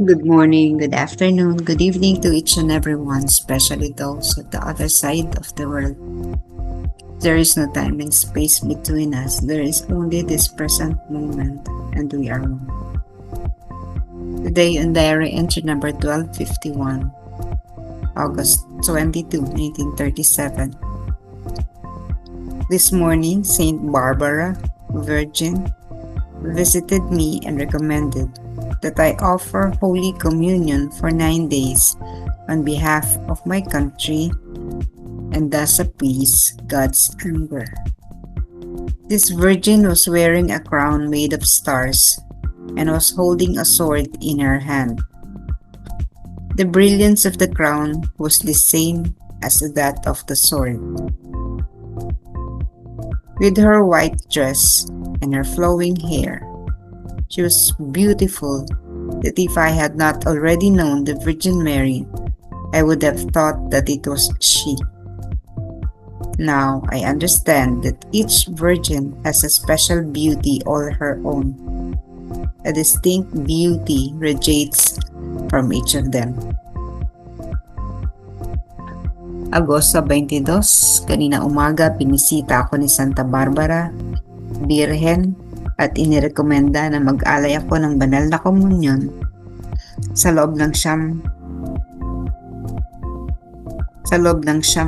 Good morning, good afternoon, good evening to each and everyone, especially those at the other side of the world. There is no time and space between us. There is only this present moment, and we are one. Today on Diary Entry number 1251, August 22, 1937. This morning, Saint Barbara, Virgin, visited me and recommended that I offer Holy Communion for 9 days on behalf of my country and thus appease God's anger. This virgin was wearing a crown made of stars and was holding a sword in her hand. The brilliance of the crown was the same as that of the sword. With her white dress and her flowing hair, she was beautiful that if I had not already known the Virgin Mary, I would have thought that it was she. Now I understand that each virgin has a special beauty all her own. A distinct beauty radiates from each of them. Agosto 22, kanina umaga pinisita ako ni Santa Barbara, Birhen, at inirekomenda na mag-alay ako ng banal na komunyon sa loob ng siyam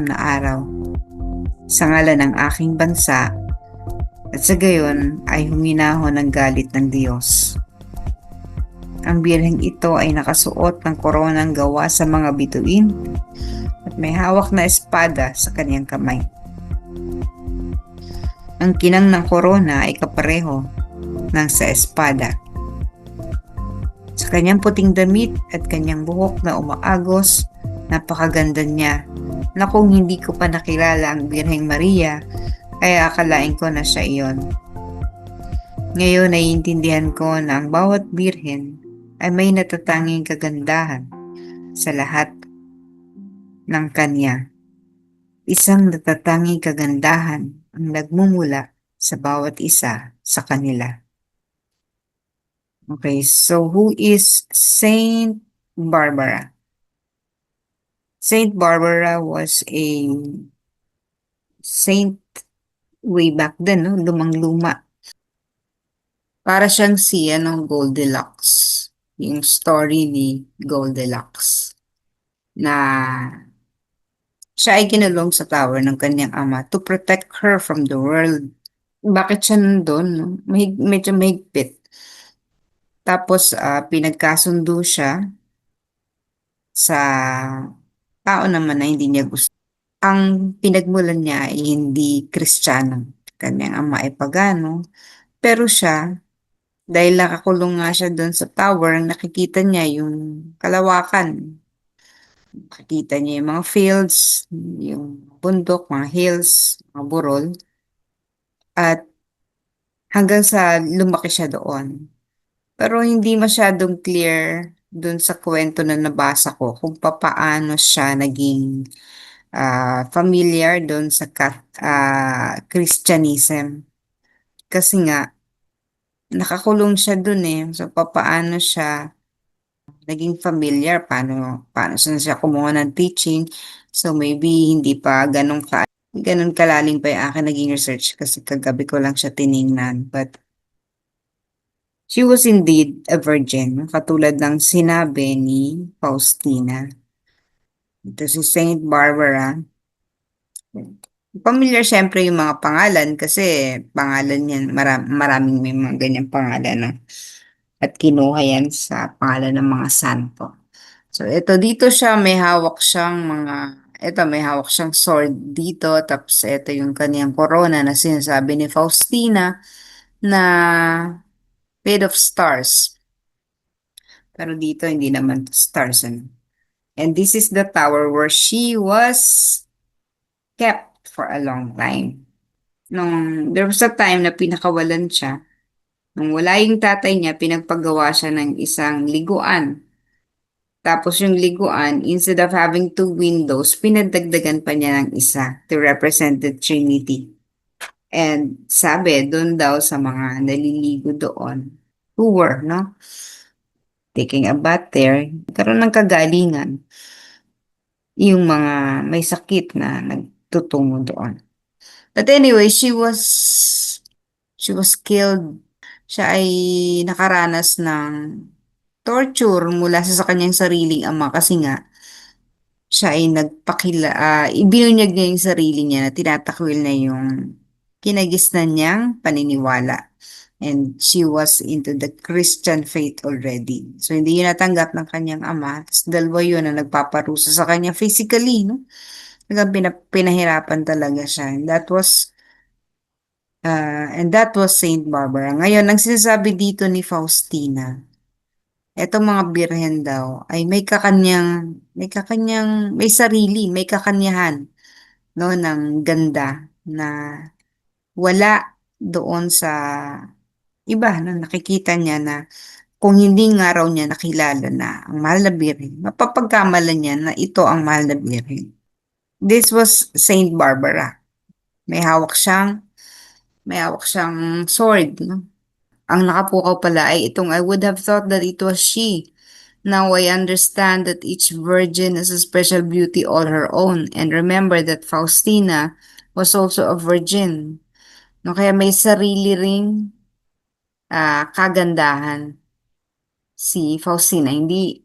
na araw sa ngalan ng aking bansa at sa gayon ay huminahon ng galit ng Diyos. Ang birheng ito ay nakasuot ng koronang gawa sa mga bituin at may hawak na espada sa kanyang kamay. Ang kinang ng korona ay kapareho ng sa espada. Sa kanyang puting damit at kanyang buhok na umaagos, napakaganda niya na kung hindi ko pa nakilala ang Birheng Maria, ay akalain ko na siya iyon. Ngayon ay intindihan ko na ang bawat birhen ay may natatanging kagandahan sa lahat ng kanya. Isang natatanging kagandahan ang nagmumula sa bawat isa sa kanila. Okay, so who is Saint Barbara? Saint Barbara was a saint way back then, no? Lumang-luma. Para siyang si Goldilocks. Yung story ni Goldilocks na siya ay kinulong sa tower ng kanyang ama to protect her from the world. Bakit siya nandun? No? Medyo mahigpit. Tapos pinagkasundo siya sa tao naman na hindi niya gusto. Ang pinagmulan niya ay hindi Kristiyano. Kanyang ama ay pagano. Pero siya, dahil nakakulong nga siya doon sa tower, nakikita niya yung kalawakan. Nakikita niya yung mga fields, yung bundok, mga hills, mga burol. At hanggang sa lumaki siya doon. Pero hindi masyadong clear doon sa kwento na nabasa ko kung paano siya naging familiar doon sa Christianism. Kasi nga, nakakulong siya doon eh. So, paano siya naging familiar, paano siya kumuha ng teaching. So, maybe hindi pa ganun kalalim pa yung akin naging research kasi kagabi ko lang siya tiningnan. But, she was indeed a virgin, katulad ng sinabi ni Faustina. Ito si Saint Barbara. Familiar syempre yung mga pangalan kasi pangalan yan, maraming may mga ganyang pangalan. No? At kinuha yan sa pangalan ng mga santo. So dito siya may hawak siyang sword dito, tapos ito yung kaniyang corona na sinasabi ni Faustina na made of stars. Pero dito hindi naman stars. And this is the tower where she was kept for a long time. There was a time na pinakawalan siya. Nung wala yung tatay niya, pinagpagawa siya ng isang liguan. Tapos yung liguan, instead of having 2 windows, pinadagdagan pa niya ng isa to represent the Trinity. And sabi, doon daw sa mga naliligo doon, who were, no? taking a bath there, nagkaroon ng kagalingan yung mga may sakit na nagtutungo doon. But anyway, she was killed. Siya ay nakaranas ng torture mula sa kanyang sariling ama kasi nga siya ay ibinunyag niya yung sarili niya na tinatakwil na yung kinagisnan niyang paniniwala. And she was into the Christian faith already. So, hindi yun natanggap ng kanyang ama. Tapos, dalawa yun na nagpaparusa sa kanya physically, no? Talagang pinahirapan talaga siya. And that was Saint Barbara. Ngayon, ang sinasabi dito ni Faustina, etong mga birhen daw ay may sarili, may kakanyahan, no, ng ganda na wala doon sa iba na nakikita niya na kung hindi nga raw niya nakilala na ang mahal na birhen, mapapagkamalan niya na ito ang mahal na birhen. This was Saint Barbara. May hawak siyang, may hawak siyang sword, no? Ang nakapukaw pala ay itong I would have thought that it was she. Now I understand that each virgin has a special beauty all her own. And remember that Faustina was also a virgin. No, kaya may sarili ring kagandahan si Faustina. Hindi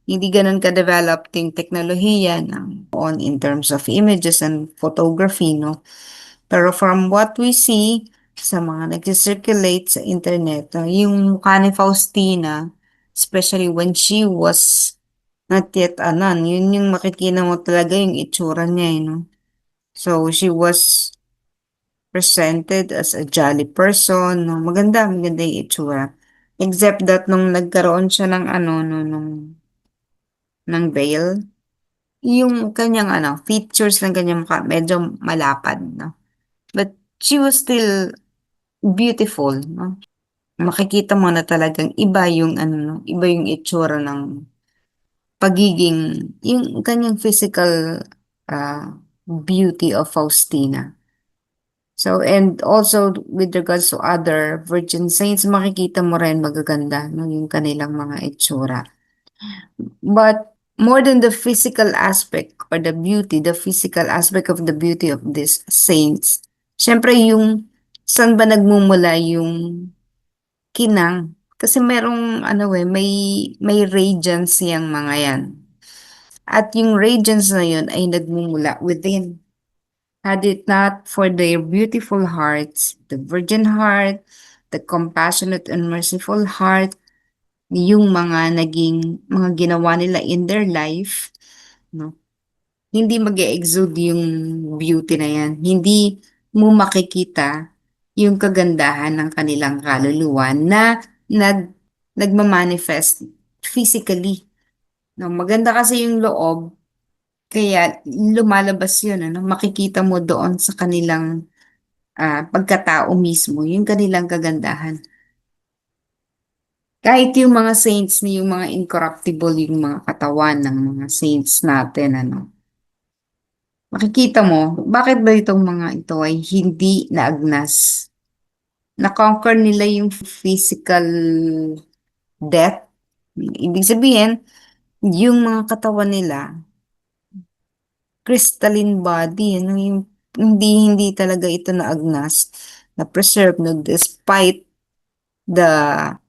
ganun ka-developed yung teknolohiya in terms of images and photography, no? Pero from what we see sa mga nag-circulate sa internet, yung mukha ni Faustina, especially when she was not yet anan, yun yung makikita mo talaga yung itsura niya, no? So, she was presented as a jolly person, no? Maganda yung itsura. Except that nung nagkaroon siya ng ng veil, yung kanyang features ng kanyang mukha medyo malapad, no? But she was still beautiful, no? Makikita mo na talagang iba yung no, iba yung itsura ng yung kanyang physical beauty of Faustina. So, and also with regards to other virgin saints, makikita mo rin magaganda, no, yung kanilang mga itsura. But more than the physical aspect or the physical aspect of the beauty of these saints, syempre yung saan ba nagmumula yung kinang? Kasi merong may radiance yung mga yan. At yung radiance na yun ay nagmumula within. Had it not for their beautiful hearts, the virgin heart, the compassionate and merciful heart, yung mga ginawa nila in their life, no? Hindi mag-exude yung beauty na yan. Hindi mo makikita yung kagandahan ng kanilang kaluluwa na nagmamanifest physically. No, maganda kasi yung loob, kaya lumalabas yun, makikita mo doon sa kanilang pagkatao mismo, yung kanilang kagandahan. Kahit yung mga saints ni yung mga incorruptible, yung mga katawan ng mga saints natin, makikita mo, bakit ba itong mga ito ay hindi naagnas? Na-conquer nila yung physical death. Ibig sabihin, yung mga katawan nila, crystalline body, yung hindi talaga ito naagnas, na-preserve, no, despite the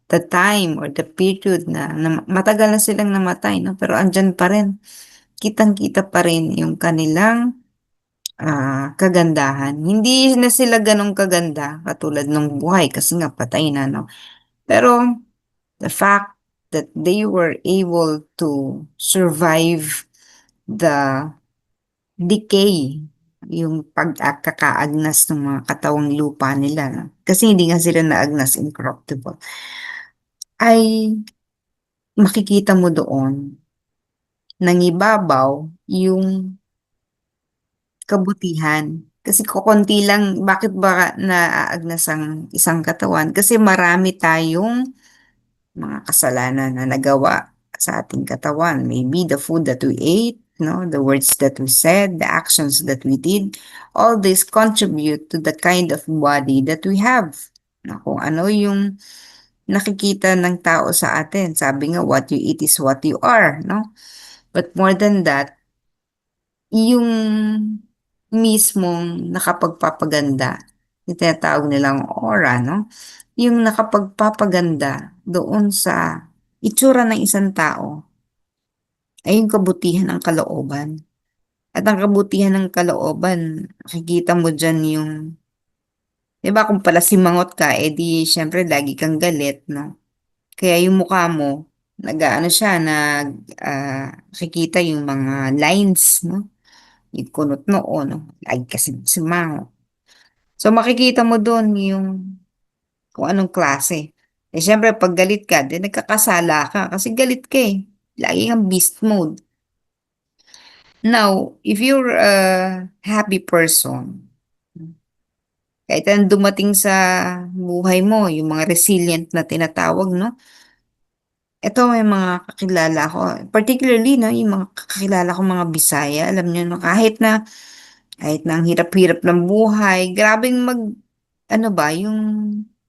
the time or the period na matagal na silang namatay, no? Pero andyan pa rin. Kitang-kita pa rin yung kanilang kagandahan. Hindi na sila ganong kaganda katulad ng buhay kasi nga patay na, no? Pero the fact that they were able to survive the decay, yung pagkakaagnas ng mga katawang lupa nila, no? Kasi hindi nga sila naagnas incorruptible, ay makikita mo doon nangibabaw yung kabutihan. Kasi kukonti lang, bakit ba naaagnas ang isang katawan? Kasi marami tayong mga kasalanan na nagawa sa ating katawan. Maybe the food that we ate, no, the words that we said, the actions that we did, all this contribute to the kind of body that we have. Na kung ano yung nakikita ng tao sa atin. Sabi nga, what you eat is what you are, no? But more than that, yung mismong nakapagpapaganda, yung tinatawag nilang aura, no? Yung nakapagpapaganda doon sa itsura ng isang tao ay yung kabutihan ng kalooban. At ang kabutihan ng kalooban, nakikita mo dyan yung, di ba kung pala simangot ka, edi syempre lagi kang galit, no? Kaya yung mukha mo, nag-ano siya, nakikita yung mga lines, no? Yung kunot noo, no? Lagi kasi simangot. So makikita mo doon yung kung anong klase. Eh syempre pag galit ka, di nagkakasala ka kasi galit ka eh. Lagi kang beast mode. Now, if you're a happy person, kahit anong dumating sa buhay mo, yung mga resilient na tinatawag, no? Ito may mga kakilala ko, particularly, no, yung mga kakilala ko mga Bisaya, alam niyo, no, kahit na ang hirap-hirap ng buhay, grabeng ano ba, yung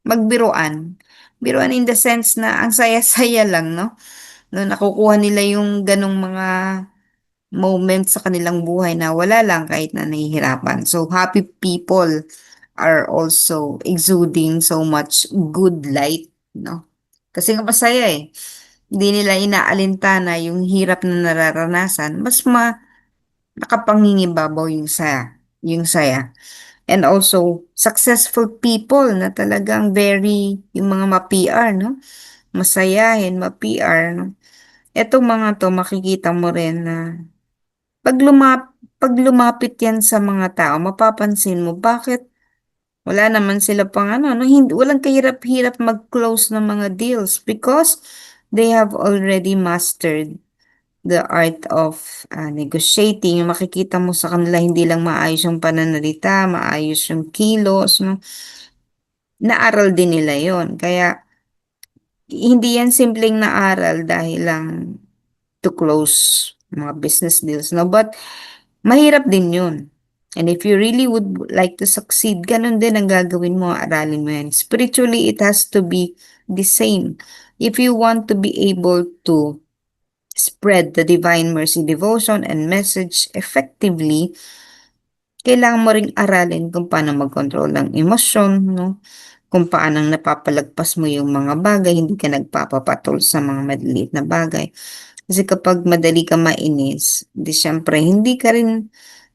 magbiruan. Biruan in the sense na ang saya-saya lang, no? No, nakukuha nila yung ganong mga moments sa kanilang buhay na wala lang kahit na nahihirapan. So, happy people are also exuding so much good light, no? Kasi nga masaya eh. Hindi nila inaalintana yung hirap na nararanasan, mas nakapangingibabaw yung saya. And also, successful people na talagang yung mga ma-PR, no? Masayahin, ma-PR, no? Etong mga to, makikita mo rin na pag pag lumapit yan sa mga tao, mapapansin mo, bakit wala naman sila pang ano, no? Hindi, walang kahirap-hirap mag-close ng mga deals because they have already mastered the art of negotiating. Yung makikita mo sa kanila, hindi lang maayos yung pananalita, maayos yung kilos, no? Naaral din nila yon. Kaya, hindi yan simpleng naaral dahil lang to close mga business deals, no? But, mahirap din yun. And if you really would like to succeed, ganun din ang gagawin mo, aralin mo yan. Spiritually, it has to be the same. If you want to be able to spread the divine mercy devotion and message effectively, kailangan mo ring aralin kung paano mag-control ng emosyon, no? Kung paano napapalagpas mo yung mga bagay, hindi ka nagpapapatol sa mga maliliit na bagay. Kasi kapag madali ka mainis, di syempre,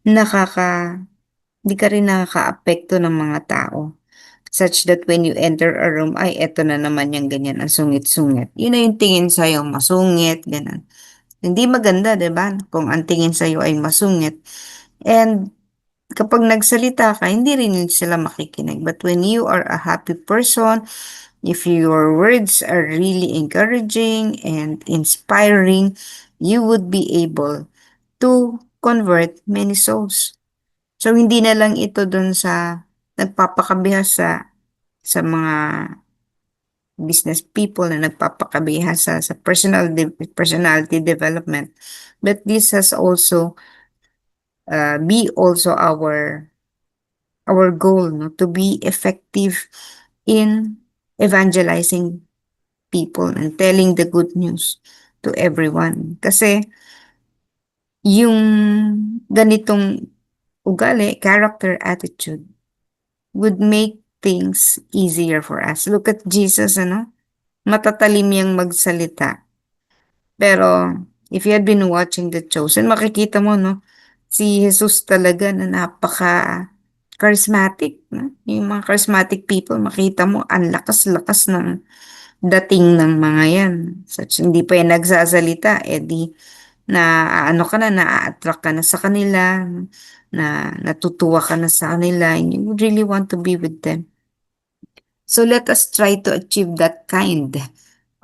nakaka, hindi ka rin nakakaapekto ng mga tao. Such that when you enter a room, ay, eto na naman yung ganyan, ang sungit-sungit. Yun na yung tingin sa'yo, masungit, ganun. Hindi maganda, 'di ba? Kung ang tingin sa'yo ay masungit. And kapag nagsalita ka, hindi rin sila makikinig. But when you are a happy person, if your words are really encouraging and inspiring, you would be able to convert many souls. So, hindi na lang ito dun sa nagpapakabihasa sa mga business people na nagpapakabihasa sa personality development. But this has also be also our goal, no, to be effective in evangelizing people and telling the good news to everyone. Kasi yung ganitong ugali, character, attitude would make things easier for us. Look at Jesus, ano? Matatalim yang magsalita. Pero if you had been watching The Chosen, makikita mo, no? Si Jesus talaga na charismatic, no? Yung mga charismatic people, makita mo, ang lakas-lakas ng dating ng mga yan. Such, hindi pa yan nagsasalita, di na ano ka na, na-attract ka na sa kanila, na natutuwa ka na sa kanila, and you really want to be with them. So let us try to achieve that kind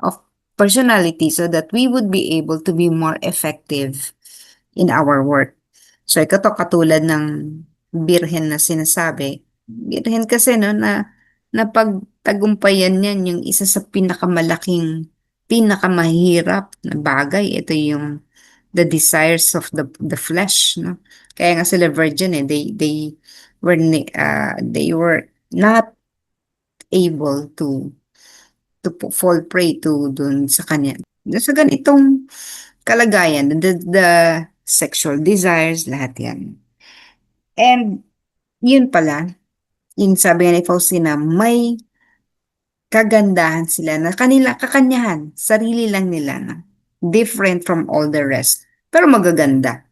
of personality so that we would be able to be more effective in our work. So ito katulad ng birhen na sinasabi. Birhen kasi no na napagtagumpayan niyan yung isa sa pinakamahirap na bagay. Ito yung the desires of the flesh, no? Kaya nga sila virgin they were not able to fall prey to dun sa kanya. Sa ganitong kalagayan, the sexual desires, lahat yan. And yun pala, yung sabi nga ni Faustina, may kagandahan sila na kanila, kakanyahan, sarili lang nila na different from all the rest, pero magaganda.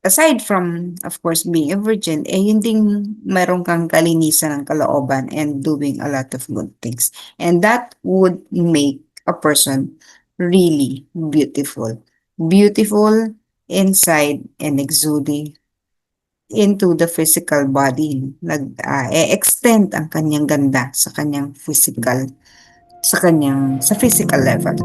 Aside from, of course, being a virgin, yun ding meron kang kalinisan ng kalooban and doing a lot of good things. And that would make a person really beautiful. Beautiful inside and exuding into the physical body. Extend ang kanyang ganda sa kanyang physical, sa physical level.